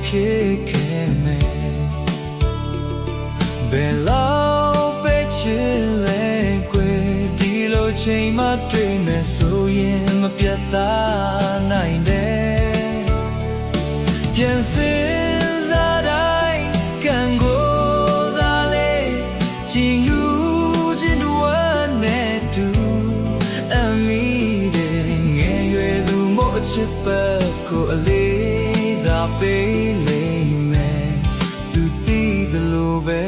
ဖြစ်ခဲ့မယ်ဘယ်လောက်ပဲချစ်လဲကွယ်ဒီလိုချိန်မှတွေ့မယ်ဆိုရင်မပြတ်သားနိုင်တယ်ပြန်စင်စားတိုင်းကံကိုသာလေချင်ယူခြင်းတို့နဲ့တူအမိတဲ့ငယ်ရွယ်သူမို့ချစ်ပတ်ကိုအလေးသာပေးလိမ့်မယ်သူသိသလိုပဲ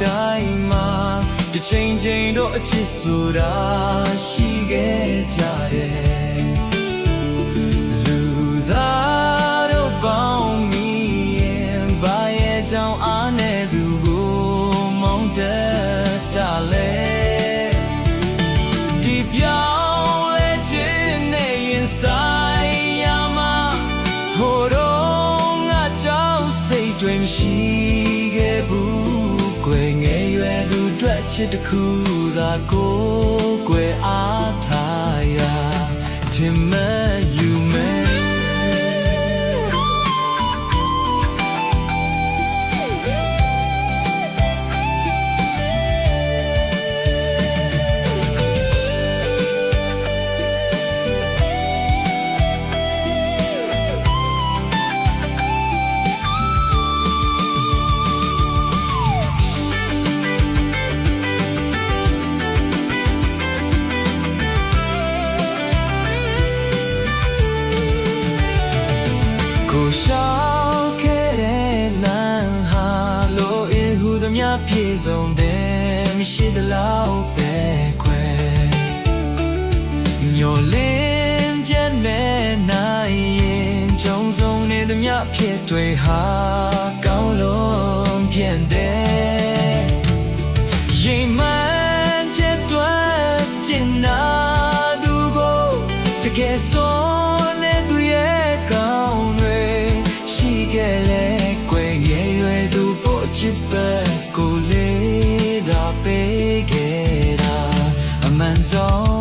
တိုင်းမှာတစ်ချိန်ချိန်တော့အချစ်ဆိုတာရှိခဲ့ကြတယ်လူသားတို့ပေါင်းမိရင်ဘာရဲ့ကြောင့်အားနဲ့သူကိုမောင်းတတ်တာလဲဒီပြောင်းလဲခြင်းနဲ့ရင်ဆိုင်ရမှာဟိုတော့ငါကြောင့်စိတ်တွေမရှိခဲ့ဘူးကွယ်ငယ်ရွယ်သူအတွက်ချစ်တစ်ခုသာကိုကွယ်အားထားရထင်မှန်ယူမယ်ကိုရှောက်ခဲ့တဲ့လမ်းဟာလိုအင်ဟုသမျှပြည့်စုံတယ်မရှိသလောက်ပဲခွဲမျောလင်းချက်နဲ့နိုင်ရင်ကြုံဆုံးနေသမျှဖြစ်တွေဟာကောင်းလုံးပြည့်တယ်ရင်မှန်ချက်တွက်ကျင်နာသူကိုတကယ်ဆိုချစ်ပတ်ကိုလေးသာပေးခဲ့တာအမှန်ဆုံး